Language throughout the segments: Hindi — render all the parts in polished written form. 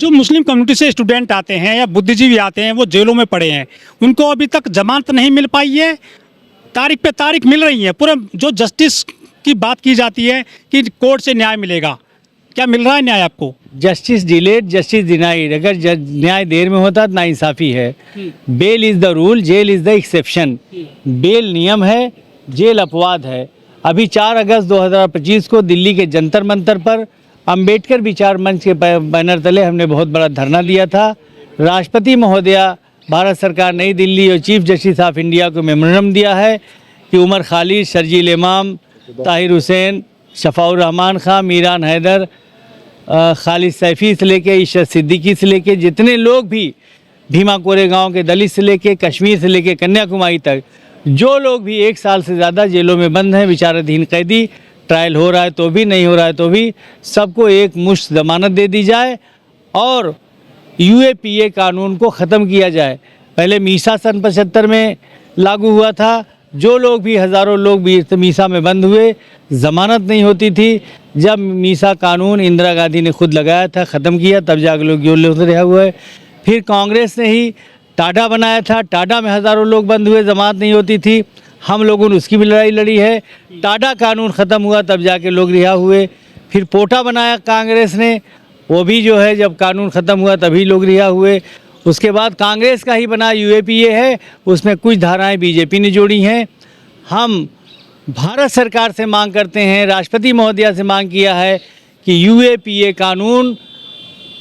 जो मुस्लिम कम्युनिटी से स्टूडेंट आते हैं या बुद्धिजीवी आते हैं वो जेलों में पड़े हैं, उनको अभी तक जमानत नहीं मिल पाई है, तारीख पे तारीख मिल रही है। पूरे जो जस्टिस की बात की जाती है कि कोर्ट से न्याय मिलेगा, क्या मिल रहा है न्याय आपको? Justice delayed justice denied. अगर न्याय देर में होता तो नाइंसाफ़ी है। Bail is the rule, jail is the exception. Bail नियम है, जेल अपवाद है। अभी 4 अगस्त 2025 को दिल्ली के जंतर मंतर पर अंबेडकर विचार मंच के बैनर तले हमने बहुत बड़ा धरना दिया था। राष्ट्रपति महोदया, भारत सरकार, नई दिल्ली और चीफ जस्टिस ऑफ इंडिया को मेमोरेंडम दिया है कि उमर खालिद, शर्जील इमाम, ताहिर हुसैन, शफाउर रहमान खां, मीरान हैदर, खालिद सैफ़ी से लेके इशरत सिद्दीकी से लेके जितने लोग भी भीमा कोरेगांव के दलित से लेके कश्मीर से लेके कन्याकुमारी तक जो लोग भी 1 साल से ज़्यादा जेलों में बंद हैं, विचाराधीन कैदी, ट्रायल हो रहा है तो भी, नहीं हो रहा है तो भी, सबको एक मुश्त ज़मानत दे दी जाए और यूएपीए कानून को ख़त्म किया जाए। पहले मीसा सन 75 में लागू हुआ था। जो लोग भी, हज़ारों लोग भी मीसा में बंद हुए, ज़मानत नहीं होती थी। जब मीसा कानून इंदिरा गांधी ने खुद लगाया था, ख़त्म किया, तब जाकर लोग जेल से रहा हुआ है। फिर कांग्रेस ने ही टाडा बनाया था, टाडा में हज़ारों लोग बंद हुए, ज़मानत नहीं होती थी। हम लोगों ने उसकी भी लड़ाई लड़ी है। टाडा कानून ख़त्म हुआ तब जाके लोग रिहा हुए। फिर पोटा बनाया कांग्रेस ने, वो भी जो है जब कानून ख़त्म हुआ तभी लोग रिहा हुए। उसके बाद कांग्रेस का ही बना यूएपीए है, उसमें कुछ धाराएं बीजेपी ने जोड़ी हैं। हम भारत सरकार से मांग करते हैं, राष्ट्रपति महोदया से मांग किया है कि यूएपीए कानून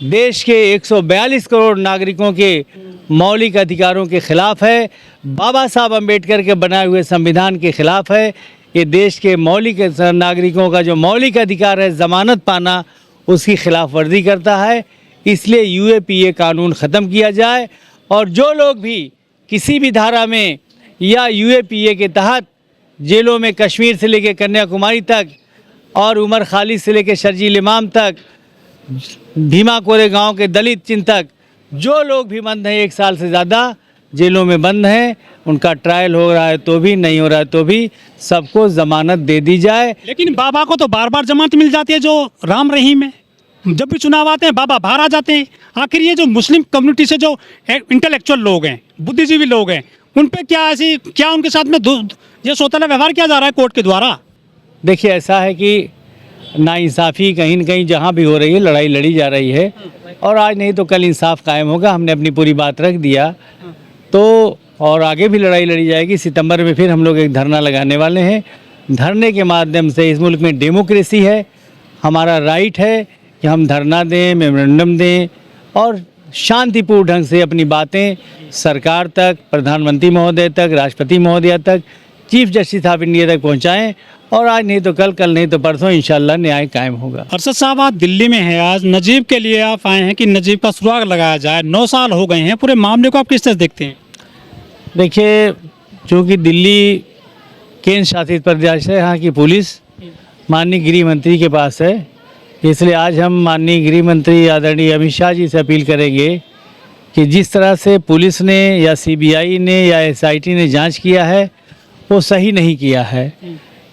देश के 142 करोड़ नागरिकों के मौलिक अधिकारों के ख़िलाफ़ है, बाबा साहब अम्बेडकर के बनाए हुए संविधान के ख़िलाफ़ है। ये देश के मौलिक नागरिकों का जो मौलिक अधिकार है ज़मानत पाना, उसकी खिलाफ वर्जी करता है। इसलिए यूएपीए कानून ख़त्म किया जाए और जो लोग भी किसी भी धारा में या यूएपीए के तहत जेलों में कश्मीर से लेकर कन्याकुमारी तक और उमर खालिद से लेकर शर्जील इमाम तक, भीमा कोरेगांव के दलित चिंतक, जो लोग भी बंद हैं 1 साल से ज़्यादा जेलों में बंद हैं, उनका ट्रायल हो रहा है तो भी, नहीं हो रहा है तो भी, सबको ज़मानत दे दी जाए। लेकिन बाबा को तो बार बार जमानत मिल जाती है, जो राम रहीम है, जब भी चुनाव आते हैं बाबा बाहर आ जाते हैं। आखिर ये जो मुस्लिम कम्युनिटी से जो इंटेलेक्चुअल लोग हैं, बुद्धिजीवी लोग हैं, उन पे क्या उनके साथ में ये सौतेला व्यवहार किया जा रहा है कोर्ट के द्वारा? देखिए, ऐसा है कि नाइंसाफ़ी कहीं न कहीं जहाँ भी हो रही है, लड़ाई लड़ी जा रही है और आज नहीं तो कल इंसाफ कायम होगा। हमने अपनी पूरी बात रख दिया तो और आगे भी लड़ाई लड़ी जाएगी। सितंबर में फिर हम लोग एक धरना लगाने वाले हैं। धरने के माध्यम से इस मुल्क में डेमोक्रेसी है, हमारा राइट है कि हम धरना दें, मेमोरेंडम दें और शांतिपूर्ण ढंग से अपनी बातें सरकार तक, प्रधानमंत्री महोदय तक, राष्ट्रपति महोदया तक, चीफ जस्टिस ऑफ इंडिया तक पहुंचाएं और आज नहीं तो कल नहीं तो परसों इंशाल्लाह न्याय कायम होगा। अरशद साहब, आप दिल्ली में हैं आज, नजीब के लिए आप आए हैं कि नजीब का सुराग लगाया जाए। 9 साल हो गए हैं, पूरे मामले को आप किस तरह देखते हैं? देखिए, चूँकि दिल्ली केंद्र शासित प्रदेश है, यहाँ की पुलिस माननीय गृह मंत्री के पास है, इसलिए आज हम माननीय गृह मंत्री आदरणीय अमित शाह जी से अपील करेंगे कि जिस तरह से पुलिस ने या सीबीआई ने या एसआईटी ने जांच किया है वो सही नहीं किया है।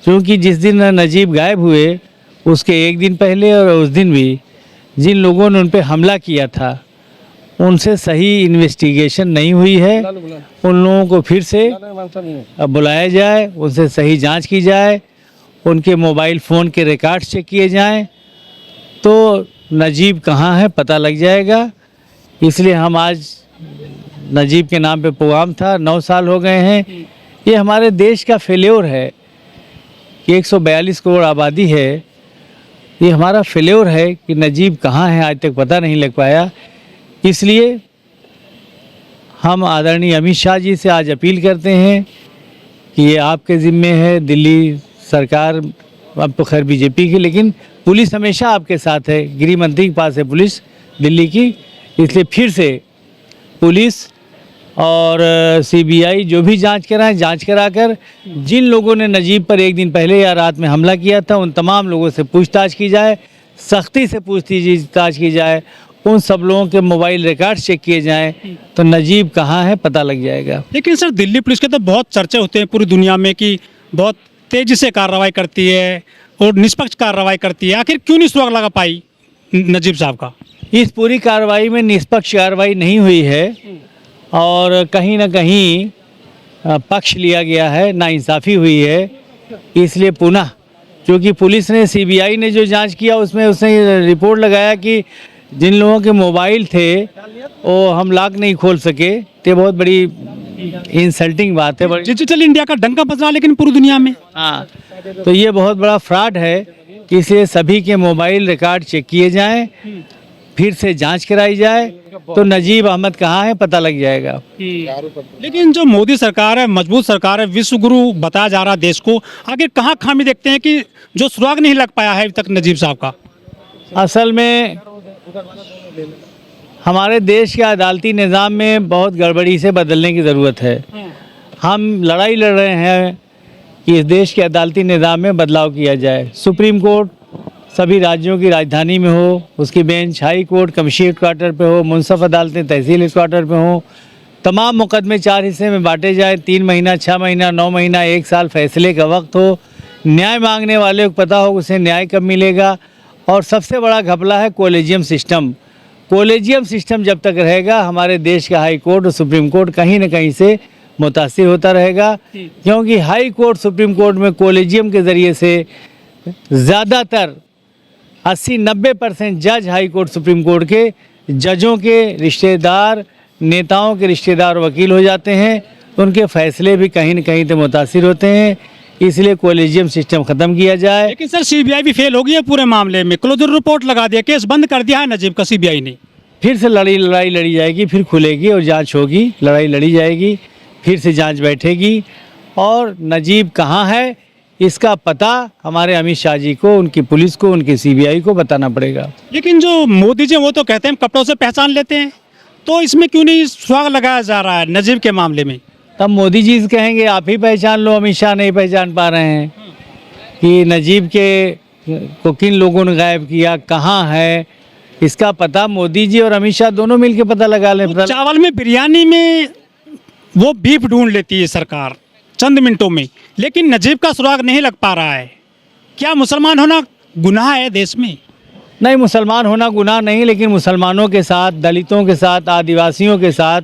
क्योंकि जिस दिन नजीब गायब हुए उसके 1 दिन पहले और उस दिन भी जिन लोगों ने उन पर हमला किया था उनसे सही इन्वेस्टिगेशन नहीं हुई है। उन लोगों को फिर से बुलाया जाए, उनसे सही जांच की जाए, उनके मोबाइल फ़ोन के रिकॉर्ड्स चेक किए जाएं तो नजीब कहाँ है पता लग जाएगा। इसलिए हम आज नजीब के नाम पे प्रोग्राम था, 9 साल हो गए हैं। ये हमारे देश का फेल्योर है कि 142 करोड़ आबादी है, ये हमारा फेल्योर है कि नजीब कहाँ है आज तक पता नहीं लग पाया। इसलिए हम आदरणीय अमित शाह जी से आज अपील करते हैं कि ये आपके ज़िम्मे है। दिल्ली सरकार अब तो खैर बीजेपी की, लेकिन पुलिस हमेशा आपके साथ है, गृह मंत्री के पास है पुलिस दिल्ली की। इसलिए फिर से पुलिस और सीबीआई जो भी जांच कराएं, जांच कराकर जिन लोगों ने नजीब पर 1 दिन पहले या रात में हमला किया था उन तमाम लोगों से पूछताछ की जाए, सख्ती से पूछताछ की जाए, उन सब लोगों के मोबाइल रिकॉर्ड चेक किए जाएं तो नजीब कहाँ है पता लग जाएगा। लेकिन सर, दिल्ली पुलिस के तो बहुत चर्चे होते हैं पूरी दुनिया में कि बहुत तेज़ी से कार्रवाई करती है और निष्पक्ष कार्रवाई करती है, आखिर क्यों नहीं सुराग लगा पाई नजीब साहब का? इस पूरी कार्रवाई में निष्पक्ष कार्रवाई नहीं हुई है और कहीं ना कहीं पक्ष लिया गया है, नाइंसाफ़ी हुई है। इसलिए पुनः क्योंकि पुलिस ने सीबीआई ने जो जांच किया उसमें उसने रिपोर्ट लगाया कि जिन लोगों के मोबाइल थे वो हम लॉक नहीं खोल सके, तो बहुत बड़ी इंसल्टिंग बात है। डिजिटल इंडिया का डंका बज रहा है लेकिन पूरी दुनिया में। हाँ, तो ये बहुत बड़ा फ्रॉड है कि इसलिए सभी के मोबाइल रिकॉर्ड चेक किए जाएं, फिर से जांच कराई जाए तो नजीब अहमद कहाँ है पता लग जाएगा। लेकिन जो मोदी सरकार है, मजबूत सरकार है, विश्व गुरु बताया जा रहा है देश को, आगे कहाँ खामी देखते हैं कि जो सुराग नहीं लग पाया है अभी तक नजीब साहब का? असल में हमारे देश के अदालती निज़ाम में बहुत गड़बड़ी से बदलने की ज़रूरत है। हम लड़ाई लड़ रहे हैं कि इस देश के अदालती निज़ाम में बदलाव किया जाए। सुप्रीम कोर्ट सभी राज्यों की राजधानी में हो, उसकी bench high court commissionerate quarter पे हो, मुंसफ अदालतें तहसील क्वार्टर पे हो, तमाम मुकदमे 4 हिस्से में बांटे जाए, 3 महीना, 6 महीना, 9 महीना, 1 साल फैसले का वक्त हो, न्याय मांगने वाले को पता हो उसे न्याय कब मिलेगा। और सबसे बड़ा घपला है कॉलेजियम सिस्टम। कॉलेजियम सिस्टम जब तक रहेगा हमारे देश का हाई कोर्ट और सुप्रीम कोर्ट कहीं न कहीं से मुतासिर होता रहेगा, क्योंकि हाई कोर्ट सुप्रीम कोर्ट में कॉलेजियम के ज़रिए से ज़्यादातर 80-90% जज हाई कोर्ट सुप्रीम कोर्ट के जजों के रिश्तेदार, नेताओं के रिश्तेदार वकील हो जाते हैं, उनके फैसले भी कहीं न कहीं से मुतासिर होते हैं। इसलिए कॉलेजियम सिस्टम ख़त्म किया जाए। लेकिन सर सीबीआई भी फेल हो गई है पूरे मामले में, क्लोजर रिपोर्ट लगा दिया, केस बंद कर दिया है नजीब का सीबीआई ने। फिर से लड़ाई लड़ी जाएगी, फिर खुलेगी और जांच होगी, लड़ाई लड़ी जाएगी, फिर से जांच बैठेगी और नजीब कहाँ है इसका पता हमारे अमित शाह जी को, उनकी पुलिस को, उनकी सीबीआई को बताना पड़ेगा। लेकिन जो मोदी जी वो तो कहते हैं कपड़ों से पहचान लेते हैं, तो इसमें क्यों नहीं सुराग लगाया जा रहा है नजीब के मामले में? तब मोदी जी कहेंगे आप ही पहचान लो, अमित शाह नहीं पहचान पा रहे हैं कि नजीब के को किन लोगों ने गायब किया, कहाँ है, इसका पता मोदी जी और अमित शाह दोनों मिलकर पता लगा लें। चावल में, बिरयानी में वो बीफ ढूंढ लेती है सरकार चंद मिनटों में, लेकिन नजीब का सुराग नहीं लग पा रहा है। क्या मुसलमान होना गुनाह है देश में? नहीं, मुसलमान होना गुनाह नहीं, लेकिन मुसलमानों के साथ, दलितों के साथ, आदिवासियों के साथ,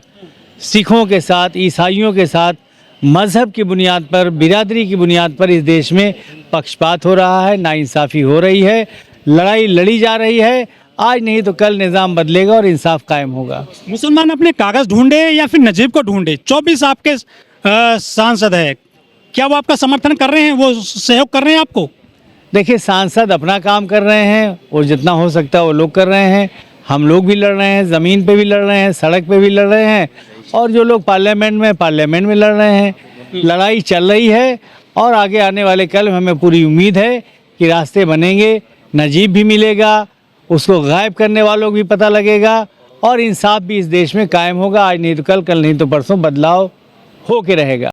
सिखों के साथ, ईसाइयों के साथ मज़हब की बुनियाद पर, बिरादरी की बुनियाद पर इस देश में पक्षपात हो रहा है, नाइंसाफ़ी हो रही है, लड़ाई लड़ी जा रही है। आज नहीं तो कल निज़ाम बदलेगा और इंसाफ कायम होगा। मुसलमान अपने कागज़ ढूंढे या फिर नजीब को ढूंढे, 24 आपके सांसद है, क्या वो आपका समर्थन कर रहे हैं, वो सहयोग कर रहे हैं आपको? देखिए, सांसद अपना काम कर रहे हैं और जितना हो सकता है वो लोग कर रहे हैं। हम लोग भी लड़ रहे हैं, ज़मीन पे भी लड़ रहे हैं, सड़क पे भी लड़ रहे हैं, और जो लोग पार्लियामेंट में लड़ रहे हैं। लड़ाई चल रही है और आगे आने वाले कल हमें पूरी उम्मीद है कि रास्ते बनेंगे, नजीब भी मिलेगा, उसको गायब करने वालों को भी पता लगेगा और इंसाफ भी इस देश में कायम होगा। आज नहीं तो कल, कल नहीं तो परसों बदलाव हो के रहेगा।